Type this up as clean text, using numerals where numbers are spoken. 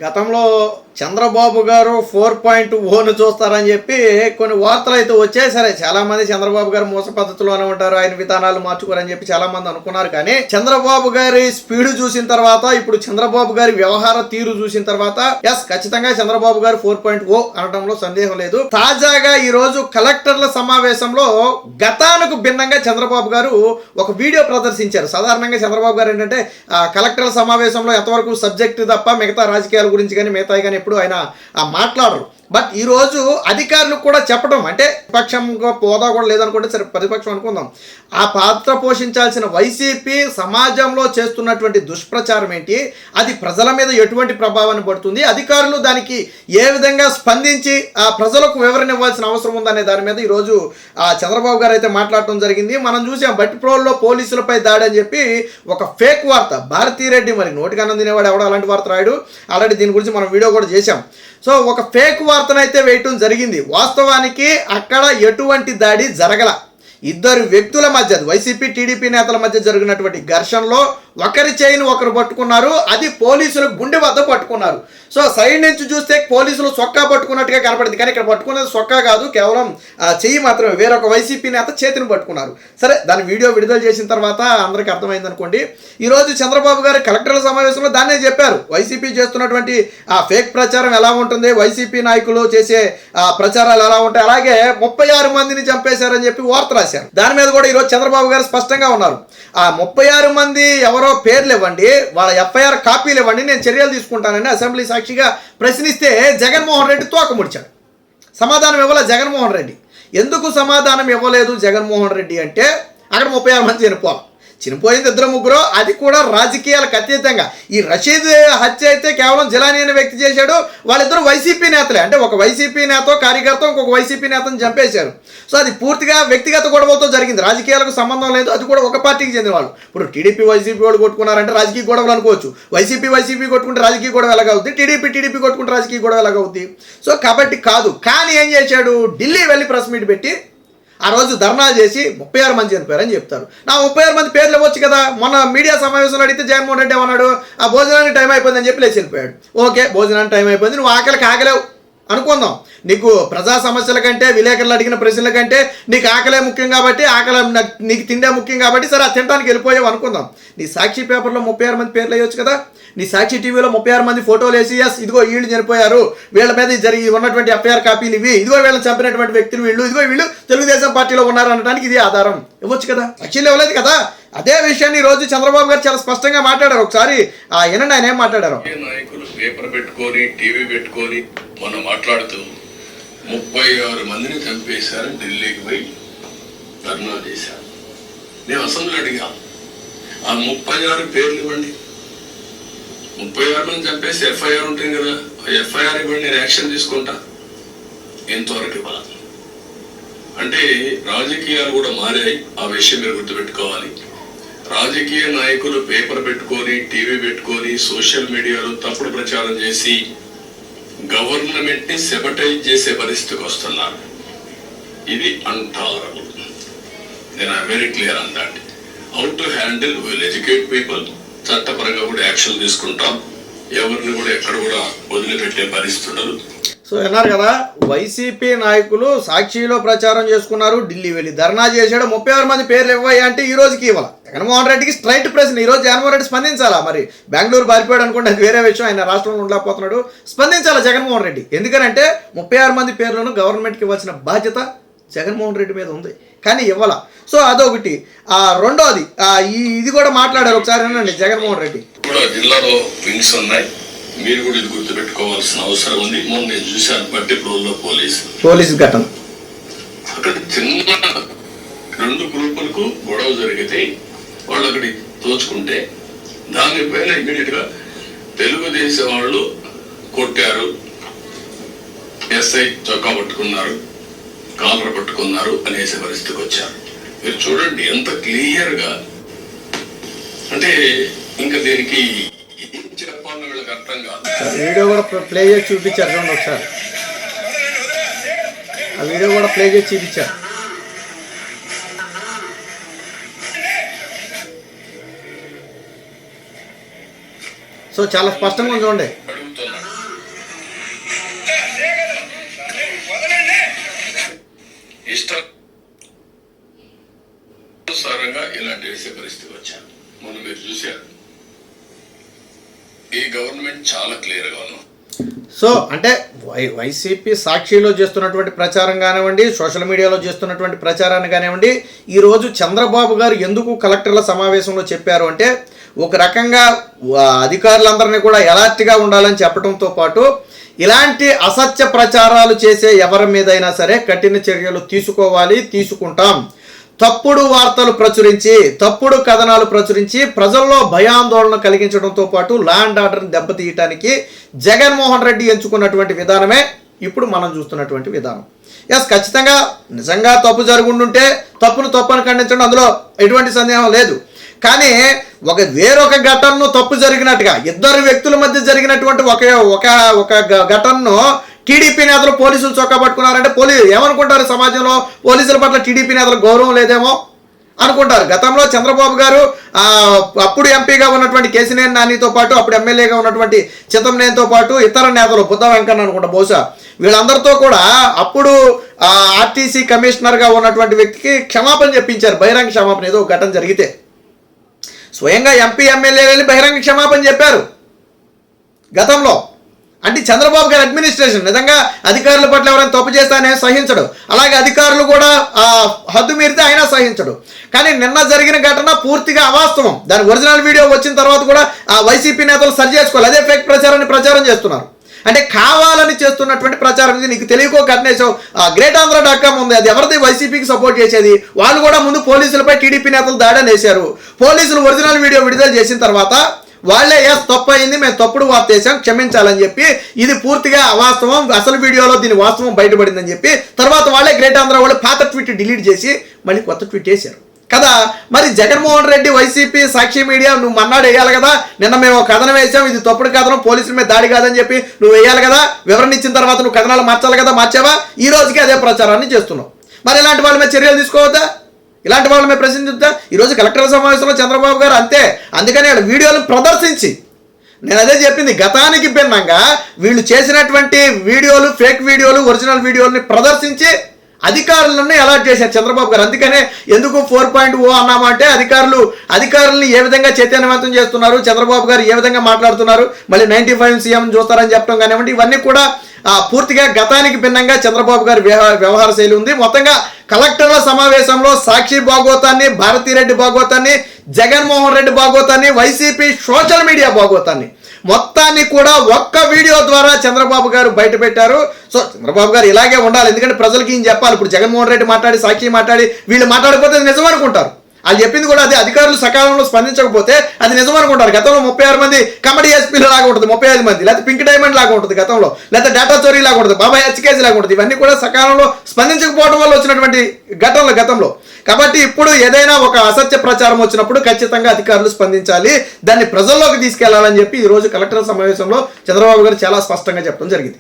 గతంలో చంద్రబాబు గారు 4.0ను చూస్తారని చెప్పి కొన్ని వార్తలు అయితే వచ్చాయి. సరే, చాలా మంది చంద్రబాబు గారు మోస పద్ధతిలోనే ఉంటారు, ఆయన విధానాలు మార్చుకోరని చెప్పి చాలా మంది అనుకున్నారు. కానీ చంద్రబాబు గారి స్పీడ్ చూసిన తర్వాత, ఇప్పుడు చంద్రబాబు గారి వ్యవహార తీరు చూసిన తర్వాత ఖచ్చితంగా చంద్రబాబు గారు 4.0 అనడంలో సందేహం లేదు. తాజాగా ఈ రోజు కలెక్టర్ల సమావేశంలో గతానికి భిన్నంగా చంద్రబాబు గారు ఒక వీడియో ప్రదర్శించారు. సాధారణంగా చంద్రబాబు గారు ఏంటంటే కలెక్టర్ల సమావేశంలో ఎంతవరకు సబ్జెక్టు తప్ప మిగతా రాజకీయాల గురించి కానీ మిగతా కానీ ఎప్పుడు ఆయన మాట్లాడరు. బట్ ఈరోజు అధికారులకు కూడా చెప్పడం, అంటే విపక్షంగా హోదా కూడా లేదనుకుంటే సరే ప్రతిపక్షం అనుకుందాం, ఆ పాత్ర పోషించాల్సిన వైసీపీ సమాజంలో చేస్తున్నటువంటి దుష్ప్రచారం ఏంటి, అది ప్రజల మీద ఎటువంటి ప్రభావాన్ని పడుతుంది, అధికారులు దానికి ఏ విధంగా స్పందించి ఆ ప్రజలకు వివరణ ఇవ్వాల్సిన అవసరం ఉందనే దాని మీద ఈరోజు చంద్రబాబు గారు అయితే మాట్లాడటం జరిగింది. మనం చూసాం బట్టిప్రోల్లో పోలీసులపై దాడి అని చెప్పి ఒక ఫేక్ వార్త. భారతీరెడ్డి మరి నోటికి అన్నం తినేవాడు ఎవడో అలాంటి వార్త రాయడు. ఆల్రెడీ దీని గురించి మనం వీడియో కూడా చేశాం. సో ఒక ఫేక్ వార్తనైతే వేయటం జరిగింది. వాస్తవానికి అక్కడ ఎటువంటి దాడి జరగల. ఇద్దరు వ్యక్తుల మధ్య, వైసీపీ టీడీపీ నేతల మధ్య జరిగినటువంటి ఘర్షణలో ఒకరి చేయిని ఒకరు పట్టుకున్నారు. అది పోలీసులు గుండె వద్ద పట్టుకున్నారు. సో సైడ్ నుంచి చూస్తే పోలీసులు సొక్కా పట్టుకున్నట్టుగా కనపడింది, కానీ ఇక్కడ పట్టుకున్నది సొక్కా కాదు, కేవలం చెయ్యి మాత్రమే. వేరొక వైసీపీ నేత చేతిని పట్టుకున్నారు. సరే, దాని వీడియో విడుదల చేసిన తర్వాత అందరికీ అర్థమైంది అనుకోండి. ఈరోజు చంద్రబాబు గారు కలెక్టర్ల సమావేశంలో దాన్నే చెప్పారు. వైసీపీ చేస్తున్నటువంటి ఆ ఫేక్ ప్రచారం ఎలా ఉంటుంది, వైసీపీ నాయకులు చేసే ప్రచారాలు ఎలా ఉంటాయి, అలాగే 36 మందిని చంపేశారని చెప్పి వార్త రాశారు. దాని మీద కూడా ఈరోజు చంద్రబాబు గారు స్పష్టంగా ఉన్నారు. ఆ 36 మంది ఎవరో పేర్లు ఇవ్వండి, వాళ్ళ ఎఫ్ఐఆర్ కాపీలు ఇవ్వండి, నేను చర్యలు తీసుకుంటానని అసెంబ్లీ సాక్షిగా ప్రశ్నిస్తే జగన్మోహన్ రెడ్డి తోక ముడిచాడు. సమాధానం ఇవ్వలే జగన్మోహన్ రెడ్డి. ఎందుకు సమాధానం ఇవ్వలేదు జగన్మోహన్ రెడ్డి అంటే, అక్కడ 36 మంది చనిపోయింది 2-3, అది కూడా రాజకీయాలకు అతీతంగా. ఈ రషీద్ హత్య అయితే కేవలం జిలానీ అనే వ్యక్తి చేశాడు. వాళ్ళిద్దరూ వైసీపీ నేతలే, అంటే ఒక వైసీపీ నేత కార్యకర్త ఇంకొక వైసీపీ నేతను చంపేశారు. సో అది పూర్తిగా వ్యక్తిగత గొడవలతో జరిగింది, రాజకీయాలకు సంబంధం లేదు. అది కూడా ఒక పార్టీకి చెందిన వాళ్ళు. ఇప్పుడు టీడీపీ వైసీపీ వాళ్ళు కొట్టుకున్నారంటే రాజకీయ గొడవలు అనుకోవచ్చు. వైసీపీ కొట్టుకుంటే రాజకీయ గొడవ ఎలాగవుద్ది, టీడీపీ కొట్టుకుంటే రాజకీయ గొడవ ఎలాగవుద్ది. సో కాబట్టి కాదు. కానీ ఏం చేశాడు, ఢిల్లీ వెళ్ళి ప్రెస్ మీట్ పెట్టి ఆ రోజు ధర్నాలు చేసి 36 మంది చనిపోయారని చెప్తారు. నా 36 మంది పేర్లు ఇవ్వచ్చు కదా. మొన్న మీడియా సమావేశంలో అడిగితే జగన్మోహన్ రెడ్డి ఏమన్నాడు, ఆ భోజనానికి టైం అయిపోయిందని చెప్పి లేచి వెళ్ళిపోయాడు. ఓకే, భోజనానికి టైం అయిపోయింది, నువ్వు ఆకలికి ఆగలేవు అనుకుందాం. నీకు ప్రజా సమస్యల కంటే, విలేకరులు అడిగిన ప్రశ్నల కంటే నీకు ఆకలే ముఖ్యం కాబట్టి, నీకు తిండే ముఖ్యం కాబట్టి సరే ఆ తినడానికి వెళ్ళిపోయావు అనుకుందాం. నీ సాక్షి పేపర్లో 36 మంది పేర్లు వేయొచ్చు కదా. నీ సాక్షి టీవీలో 36 మంది ఫోటోలు వేసి ఇదిగో వీళ్ళు చనిపోయారు, వీళ్ళ మీద జరిగి ఉన్నటువంటి ఎఫ్ఐఆర్ కాపీలు ఇవి, ఇదిగో వీళ్ళని చంపినటువంటి వ్యక్తులు వీళ్ళు, ఇదిగో వీళ్ళు తెలుగుదేశం పార్టీలో ఉన్నారు అనడానికి ఇది ఆధారం ఇవ్వచ్చు కదా. సాక్షిలో ఇవ్వలేదు కదా. అదే విషయాన్ని ఈ రోజు చంద్రబాబు గారు చాలా స్పష్టంగా మాట్లాడారు. ఒకసారి వినండి ఆయన ఏం మాట్లాడారు. నాయకులు పేపర్ పెట్టుకొని టీవీ పెట్టుకొని మనం మాట్లాడుతూ 36 మందిని చంపేశారు, ఢిల్లీకి పోయి ధర్నా చేశారు. నేను అసెంబ్లీ అడిగా, ఆ 36 పేర్లు ఇవ్వండి. 36 మంది చంపేసి ఎఫ్ఐఆర్ ఉంటుంది కదా, ఆ ఎఫ్ఐఆర్ ఇవ్వండి, నేను యాక్షన్ తీసుకుంటా. ఎంతవరకు ఇవ్వాలి అంటే రాజకీయాలు కూడా మారాయి. ఆ విషయం మీరు గుర్తుపెట్టుకోవాలి. రాజకీయ నాయకులు పేపర్ పెట్టుకొని టీవీ పెట్టుకొని సోషల్ మీడియాలో తప్పుడు ప్రచారం చేసి గవర్నమెంట్ ని సెబటైజ్ చేసే పరిస్థితికి వస్తున్నారు. ఇది అన్టాలరబుల్. నేను I very clear on that. How to handle, will educate people. చట్టపరంగా కూడా యాక్షన్ తీసుకుంటాం. ఎవరిని కూడా ఎక్కడ కూడా వదిలిపెట్టే పరిస్థితి ఉండదు. సో విన్నారు కదా, వైసీపీ నాయకులు సాక్షిలో ప్రచారం చేసుకున్నారు, ఢిల్లీ వెళ్ళి ధర్నా చేశాడు. 36 మంది పేర్లు ఇవ్వాలి అంటే ఈ రోజుకి ఇవ్వాలి. జగన్మోహన్ రెడ్డికి స్ట్రైట్ ప్రశ్న. ఈరోజు జగన్మోహన్ రెడ్డి స్పందించాలా? మరి బెంగళూరు పారిపోయాడు అనుకోండి, అది వేరే విషయం, ఆయన రాష్ట్రంలో ఉండలేకపోతున్నాడు. స్పందించాలా జగన్మోహన్ రెడ్డి? ఎందుకనంటే 36 మంది పేర్లను గవర్నమెంట్కి ఇవ్వాల్సిన బాధ్యత జగన్మోహన్ రెడ్డి మీద ఉంది, కానీ ఇవ్వాల. సో అదొకటి. రెండోది ఇది కూడా మాట్లాడారు ఒకసారి అనండి జగన్మోహన్ రెడ్డి. జిల్లాలో వింగ్స్ ఉన్నాయి, మీరు కూడా ఇది గుర్తుపెట్టుకోవాల్సిన అవసరం ఉంది. మొన్న నేను చూశాను బట్టిప్రోల్లో పోలీసు ఘటన. అక్కడ చిన్న 2 గ్రూపులకు గొడవ జరిగితే వాళ్ళు అక్కడి తోచుకుంటే దానిపైన ఇమీడియట్ గా తెలుగుదేశం వాళ్ళు కొట్టారు, ఎస్ఐ చొక్కా పట్టుకున్నారు, కాలర్ పట్టుకున్నారు అనేసే పరిస్థితికి వచ్చారు. మీరు చూడండి ఎంత క్లియర్ గా. అంటే ఇంకా దీనికి ఏం చెప్పాలో వీళ్ళకి అర్థం కాదు. వీడియో కూడా ప్లే చేసి చూపించారు చూడండి ఒకసారి. ఆ వీడియో కూడా ప్లే చేసి చూపించారు. సో చాలా స్పష్టంగా చూడండి. అడుగుతున్నా ఇష్టానుసారంగా ఇలాంటి వేసే పరిస్థితి వచ్చాను. మొన్న మీరు చూశారు, ఈ గవర్నమెంట్ చాలా క్లియర్గా ఉన్నాం. సో అంటే వైసీపీ సాక్షిలో చేస్తున్నటువంటి ప్రచారం కానివ్వండి, సోషల్ మీడియాలో చేస్తున్నటువంటి ప్రచారాన్ని కానివ్వండి, ఈరోజు చంద్రబాబు గారు ఎందుకు కలెక్టర్ల సమావేశంలో చెప్పారు అంటే, ఒక రకంగా అధికారులందరినీ కూడా ఎలర్ట్గా ఉండాలని చెప్పడంతో పాటు ఇలాంటి అసత్య ప్రచారాలు చేసే ఎవరి మీదైనా సరే కఠిన చర్యలు తీసుకోవాలి, తీసుకుంటాం. తప్పుడు వార్తలు ప్రచురించి, తప్పుడు కథనాలు ప్రచురించి ప్రజల్లో భయాందోళన కలిగించడంతో పాటు లా అండ్ ఆర్డర్ని దెబ్బతీయటానికి జగన్మోహన్ రెడ్డి ఎంచుకున్నటువంటి విధానమే ఇప్పుడు మనం చూస్తున్నటువంటి విధానం. ఎస్, ఖచ్చితంగా నిజంగా తప్పు జరుగుంటుంటే తప్పును తప్పని ఖండించడం, అందులో ఎటువంటి సందేహం లేదు. కానీ వేరొక ఘటనను తప్పు జరిగినట్టుగా, ఇద్దరు వ్యక్తుల మధ్య జరిగినటువంటి ఒక ఘటనను టీడీపీ నేతలు పోలీసులు చొక్కా పట్టుకున్నారంటే ఏమనుకుంటారు? సమాజంలో పోలీసుల పట్ల టీడీపీ నేతలకు గౌరవం లేదేమో అనుకుంటారు. గతంలో చంద్రబాబు గారు అప్పుడు ఎంపీగా ఉన్నటువంటి కేసినేని నానితో పాటు, అప్పుడు ఎమ్మెల్యేగా ఉన్నటువంటి చింతమనేనితో పాటు ఇతర నేతలు, బుద్ధ వెంకన్న అనుకుంటా బహుశా, వీళ్ళందరితో కూడా అప్పుడు ఆర్టీసీ కమిషనర్గా ఉన్నటువంటి వ్యక్తికి క్షమాపణ చెప్పించారు, బహిరంగ క్షమాపణ. ఏదో ఘటన జరిగితే స్వయంగా ఎంపీ ఎమ్మెల్యే వెళ్ళి బహిరంగ క్షమాపణ చెప్పారు గతంలో. అంటే చంద్రబాబు గారి అడ్మినిస్ట్రేషన్ నిజంగా అధికారుల పట్ల ఎవరైనా తప్పు చేస్తానే సహించడు, అలాగే అధికారులు కూడా హద్దు మీరితే అయినా సహించడు. కానీ నిన్న జరిగిన ఘటన పూర్తిగా అవాస్తవం. దాని ఒరిజినల్ వీడియో వచ్చిన తర్వాత కూడా వైసీపీ నేతలు సరి చేసుకోవాలి, అదే ఫేక్ ప్రచారం చేస్తున్నారు. అంటే కావాలని చేస్తున్నటువంటి ప్రచారం. ఇది నీకు తెలియకో కట్నేసావు. గ్రేట్ ఆంధ్ర.com ఉంది, అది ఎవరిది? వైసీపీకి సపోర్ట్ చేసేది. వాళ్ళు కూడా ముందు పోలీసులపై టీడీపీ నేతలు దాడి వేశారు. పోలీసులు ఒరిజినల్ వీడియో విడుదల చేసిన తర్వాత వాళ్ళే తప్పు అయింది, మేము తప్పుడు వార్త వేసాం, క్షమించాలని చెప్పి, ఇది పూర్తిగా అవాస్తవం, అసలు వీడియోలో దీని వాస్తవం బయటపడిందని చెప్పి తర్వాత వాళ్ళే గ్రేట్ ఆంధ్ర వాళ్ళు పాత ట్వీట్ డిలీట్ చేసి మళ్ళీ కొత్త ట్వీట్ వేశారు కదా. మరి జగన్మోహన్ రెడ్డి, వైసీపీ, సాక్షి మీడియా నువ్వు మన్నాడు వేయాలి కదా. నిన్న మేము కథనం వేసాం, ఇది తప్పుడు కథనం, పోలీసుల మీద దాడి కాదని చెప్పి నువ్వు వేయాలి కదా. వివరణ ఇచ్చిన తర్వాత నువ్వు కథనాలు మార్చాలి కదా, మార్చావా? ఈ రోజుకి అదే ప్రచారాన్ని చేస్తున్నావు. మరి ఇలాంటి వాళ్ళ మీద చర్యలు తీసుకోవద్దా? ఇలాంటి వాళ్ళ మీద ప్రశ్నించుద్దా? ఈరోజు కలెక్టర్ సమావేశంలో చంద్రబాబు గారు అంతే. అందుకని వీడియోలు ప్రదర్శించి, నేను అదే చెప్పింది, గతానికి భిన్నంగా వీళ్ళు చేసినటువంటి వీడియోలు, ఫేక్ వీడియోలు, ఒరిజినల్ వీడియోలని ప్రదర్శించి అధికారులను అలర్ట్ చేశారు చంద్రబాబు గారు. అందుకనే ఎందుకు 4.0 అన్నామంటే అధికారులను ఏ విధంగా చైతన్యవంతం చేస్తున్నారు, చంద్రబాబు గారు ఏ విధంగా మాట్లాడుతున్నారు, మళ్ళీ 95 సీఎం చూస్తారని చెప్పడం కానివ్వండి, ఇవన్నీ కూడా పూర్తిగా గతానికి భిన్నంగా చంద్రబాబు గారి వ్యవహార శైలి ఉంది. మొత్తంగా కలెక్టర్ల సమావేశంలో సాక్షి భాగోతాన్ని, Bharathi Reddy భాగోతాన్ని, Jaganmohan Reddy భాగోతాన్ని, YCP social media భాగోతాన్ని మొత్తాన్ని కూడా ఒక్క వీడియో ద్వారా చంద్రబాబు గారు బయట పెట్టారు. సో చంద్రబాబు గారు ఇలాగే ఉండాలి, ఎందుకంటే ప్రజలకి ఏం చెప్పాలి. ఇప్పుడు జగన్మోహన్ రెడ్డి మాట్లాడి, సాక్షి మాట్లాడి, వీళ్ళు మాట్లాడకపోతే అది నిజం అనుకుంటారు. వాళ్ళు చెప్పింది కూడా అదే. అధికారులు సకాలంలో స్పందించకపోతే అది నిజం అనుకుంటారు. గతంలో 36 మంది కమిటీ ఎస్పీలు లాగా ఉంటుంది, 35 మంది, లేకపోతే పింక్ డైమండ్ లాగా ఉంటుంది గతంలో, లేకపోతే డేటా చోరీ లాగా ఉంటుంది, బాబాయ్ హెచ్కేజీ లాగా ఉంటుంది. ఇవన్నీ కూడా సకాలంలో స్పందించకపోవడం వల్ల వచ్చినటువంటి గతంలో. కాబట్టి ఇప్పుడు ఏదైనా ఒక అసత్య ప్రచారం వచ్చినప్పుడు ఖచ్చితంగా అధికారులు స్పందించాలి, దాన్ని ప్రజల్లోకి తీసుకెళ్లాలని చెప్పి ఈరోజు కలెక్టర్ సమావేశంలో చంద్రబాబు గారు చాలా స్పష్టంగా చెప్పడం జరిగింది.